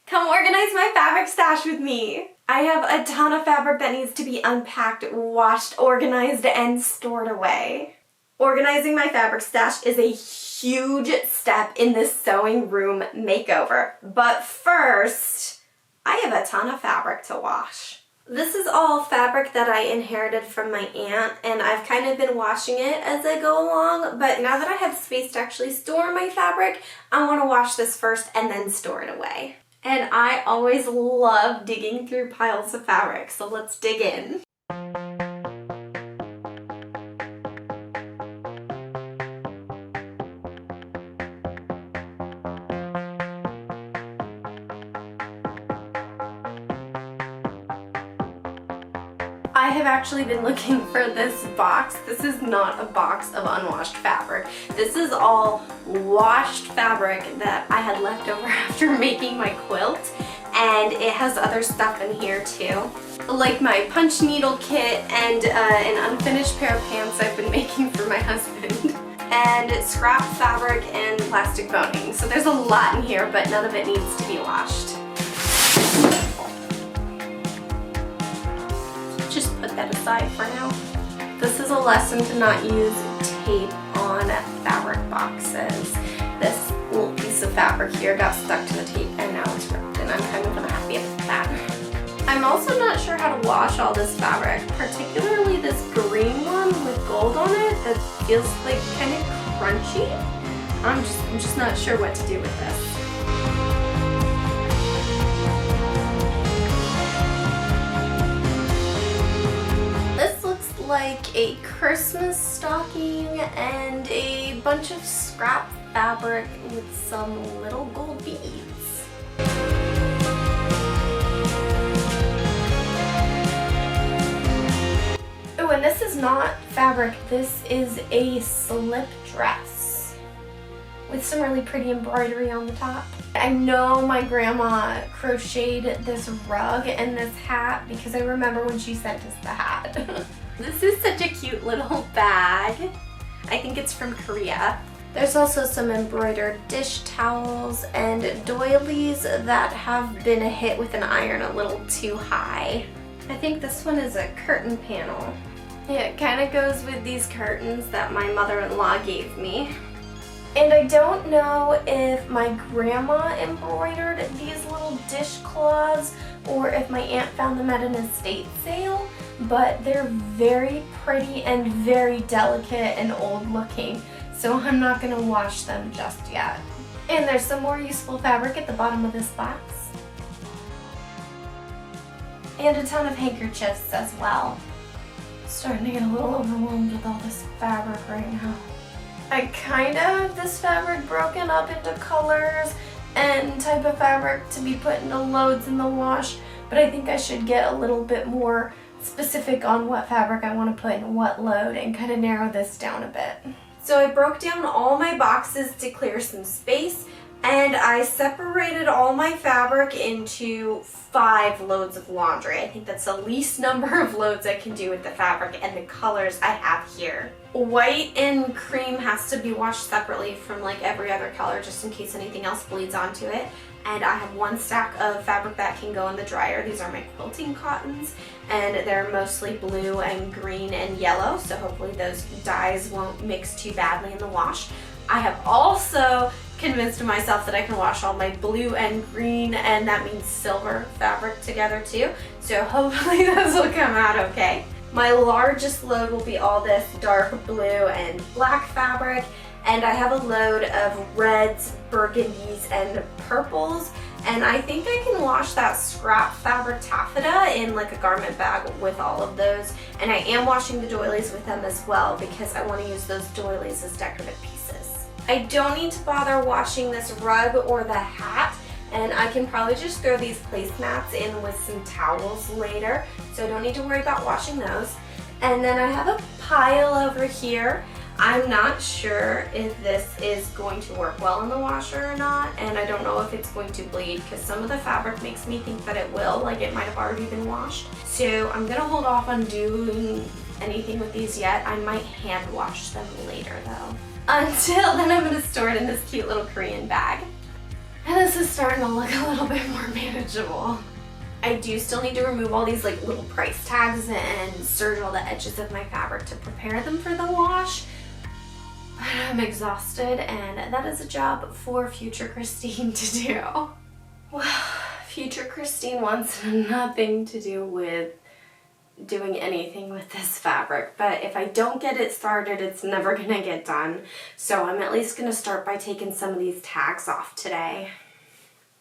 Come organize my fabric stash with me. I have a ton of fabric that needs to be unpacked, washed, organized, and stored away. Organizing my fabric stash is a huge step in this sewing room makeover. But first, I have a ton of fabric to wash. This is all fabric that I inherited from my aunt, and I've kind of been washing it as I go along, but now that I have space to actually store my fabric, I want to wash this first and then store it away. And I always love digging through piles of fabric, so let's dig in. I have actually been looking for this box. This is not a box of unwashed fabric. This is all washed fabric that I had left over after making my quilt, and it has other stuff in here too, like my punch needle kit and an unfinished pair of pants I've been making for my husband, and scrap fabric and plastic boning. So there's a lot in here, but none of it needs to be washed. Just put that aside for now. This is a lesson to not use tape on fabric boxes. This little piece of fabric here got stuck to the tape and now it's ripped, and I'm kind of unhappy about that. I'm also not sure how to wash all this fabric, particularly this green one with gold on it that feels like kind of crunchy. I'm just not sure what to do with this. Like a Christmas stocking and a bunch of scrap fabric with some little gold beads. Oh, and this is not fabric, this is a slip dress with some really pretty embroidery on the top. I know my grandma crocheted this rug and this hat because I remember when she sent us the hat. This is such a cute little bag. I think it's from Korea. There's also some embroidered dish towels and doilies that have been a hit with an iron a little too high. I think this one is a curtain panel. Yeah, it kind of goes with these curtains that my mother-in-law gave me. And I don't know if my grandma embroidered these little dishcloths or if my aunt found them at an estate sale, but they're very pretty and very delicate and old looking, so I'm not going to wash them just yet. And there's some more useful fabric at the bottom of this box. And a ton of handkerchiefs as well. Starting to get a little overwhelmed with all this fabric right now. I kind of have this fabric broken up into colors and type of fabric to be put into loads in the wash, but I think I should get a little bit more specific on what fabric I want to put in what load and kind of narrow this down a bit. So I broke down all my boxes to clear some space, and I separated all my fabric into 5 loads of laundry. I think that's the least number of loads I can do with the fabric and the colors I have here. White and cream has to be washed separately from like every other color just in case anything else bleeds onto it. And I have 1 stack of fabric that can go in the dryer. These are my quilting cottons, and they're mostly blue and green and yellow, so hopefully those dyes won't mix too badly in the wash. I have also convinced myself that I can wash all my blue and green, and that means silver fabric together too, so hopefully those will come out okay. My largest load will be all this dark blue and black fabric, and I have a load of reds, burgundies, and purples, and I think I can wash that scrap fabric taffeta in like a garment bag with all of those, and I am washing the doilies with them as well because I want to use those doilies as decorative pieces. I don't need to bother washing this rug or the hat, and I can probably just throw these placemats in with some towels later, so I don't need to worry about washing those. And then I have a pile over here. I'm not sure if this is going to work well in the washer or not, and I don't know if it's going to bleed because some of the fabric makes me think that it will, like it might have already been washed. So I'm gonna hold off on doing anything with these yet. I might hand wash them later though. Until then, I'm gonna store it in this cute little Korean bag. And this is starting to look a little bit more manageable. I do still need to remove all these like little price tags and serge all the edges of my fabric to prepare them for the wash. But I'm exhausted, and that is a job for future Christine to do. Well, future Christine wants nothing to do with doing anything with this fabric, but if I don't get it started, it's never gonna get done. So I'm at least gonna start by taking some of these tags off today.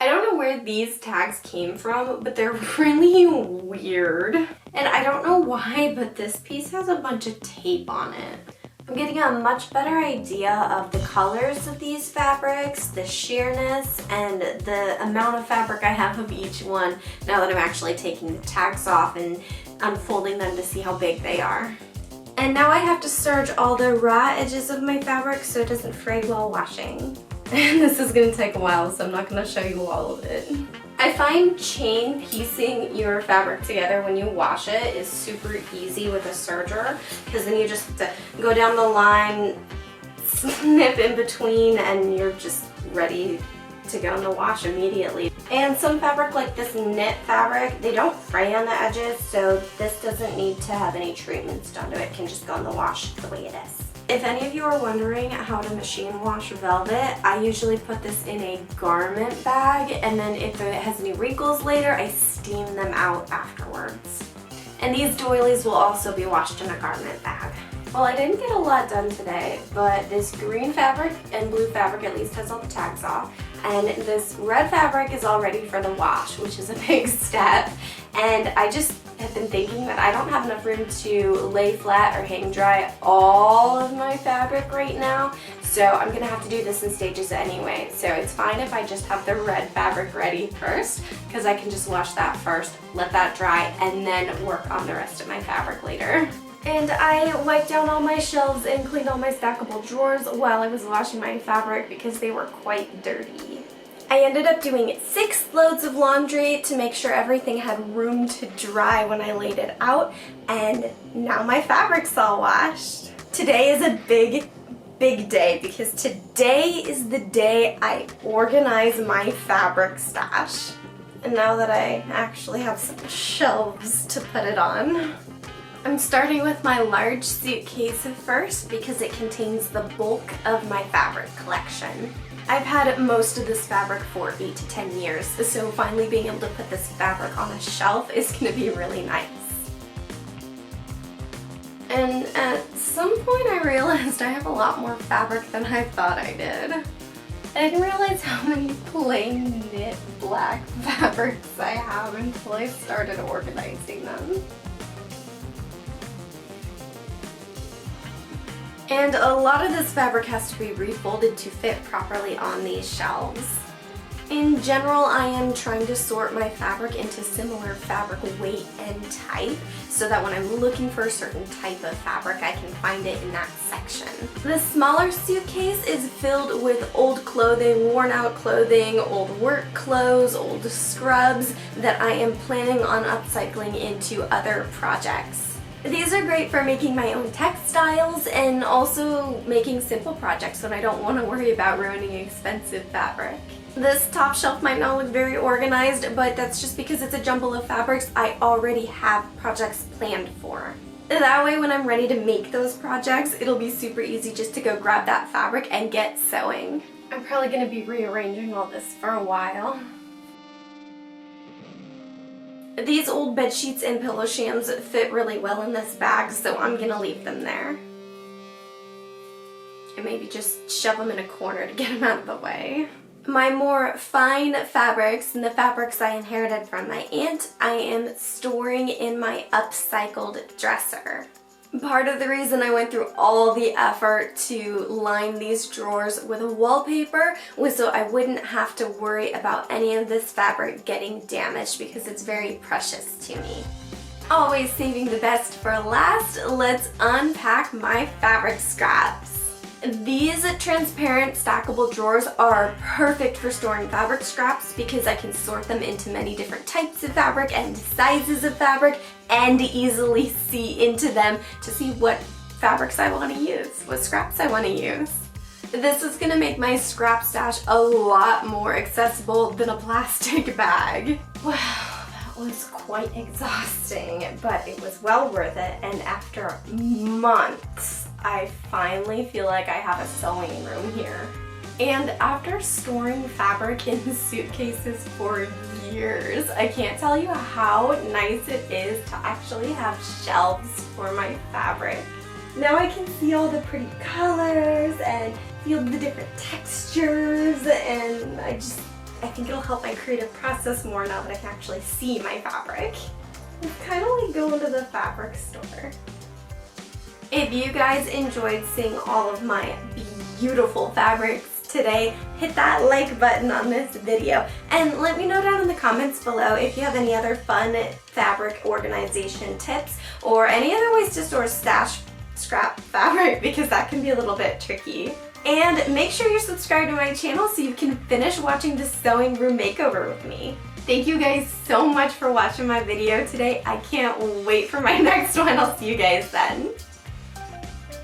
I don't know where these tags came from, but they're really weird. And I don't know why, but this piece has a bunch of tape on it. I'm getting a much better idea of the colors of these fabrics, the sheerness, and the amount of fabric I have of each one now that I'm actually taking the tags off and unfolding them to see how big they are. And now I have to serge all the raw edges of my fabric so it doesn't fray while washing. And this is going to take a while, so I'm not going to show you all of it. I find chain piecing your fabric together when you wash it is super easy with a serger, because then you just have to go down the line, snip in between, and you're just ready to go in the wash immediately. And some fabric like this knit fabric, they don't fray on the edges, so this doesn't need to have any treatments done to it. It can just go in the wash the way it is. If any of you are wondering how to machine wash velvet, I usually put this in a garment bag, and then if it has any wrinkles later, I steam them out afterwards. And these doilies will also be washed in a garment bag. Well, I didn't get a lot done today, but this green fabric and blue fabric at least has all the tags off. And this red fabric is all ready for the wash, which is a big step. And I just have been thinking that I don't have enough room to lay flat or hang dry all of my fabric right now. So I'm gonna have to do this in stages anyway. So it's fine if I just have the red fabric ready first, because I can just wash that first, let that dry, and then work on the rest of my fabric later. And I wiped down all my shelves and cleaned all my stackable drawers while I was washing my fabric because they were quite dirty. I ended up doing 6 loads of laundry to make sure everything had room to dry when I laid it out, and now my fabric's all washed. Today is a big day because today is the day I organize my fabric stash. And now that I actually have some shelves to put it on. I'm starting with my large suitcase first because it contains the bulk of my fabric collection. I've had most of this fabric for 8 to 10 years, so finally being able to put this fabric on a shelf is going to be really nice. And at some point I realized I have a lot more fabric than I thought I did. I didn't realize how many plain knit black fabrics I have until I started organizing them. And a lot of this fabric has to be refolded to fit properly on these shelves. In general, I am trying to sort my fabric into similar fabric weight and type so that when I'm looking for a certain type of fabric, I can find it in that section. The smaller suitcase is filled with old clothing, worn out clothing, old work clothes, old scrubs that I am planning on upcycling into other projects. These are great for making my own textiles and also making simple projects when I don't want to worry about ruining expensive fabric. This top shelf might not look very organized, but that's just because it's a jumble of fabrics I already have projects planned for. That way when I'm ready to make those projects, it'll be super easy just to go grab that fabric and get sewing. I'm probably going to be rearranging all this for a while. These old bed sheets and pillow shams fit really well in this bag, so I'm going to leave them there. And maybe just shove them in a corner to get them out of the way. My more fine fabrics and the fabrics I inherited from my aunt, I am storing in my upcycled dresser. Part of the reason I went through all the effort to line these drawers with wallpaper was so I wouldn't have to worry about any of this fabric getting damaged because it's very precious to me. Always saving the best for last, let's unpack my fabric scraps. These transparent stackable drawers are perfect for storing fabric scraps because I can sort them into many different types of fabric and sizes of fabric and easily see into them to see what fabrics I want to use, what scraps I want to use. This is gonna make my scrap stash a lot more accessible than a plastic bag. Wow, that was quite exhausting, but it was well worth it, and after months, I finally feel like I have a sewing room here. And after storing fabric in suitcases for years, I can't tell you how nice it is to actually have shelves for my fabric. Now I can see all the pretty colors and feel the different textures, and I think it'll help my creative process more now that I can actually see my fabric. It's kind of like going to the fabric store. If you guys enjoyed seeing all of my beautiful fabrics today, hit that like button on this video and let me know down in the comments below if you have any other fun fabric organization tips or any other ways to store stash scrap fabric, because that can be a little bit tricky. And make sure you're subscribed to my channel so you can finish watching the sewing room makeover with me. Thank you guys so much for watching my video today. I can't wait for my next one. I'll see you guys then.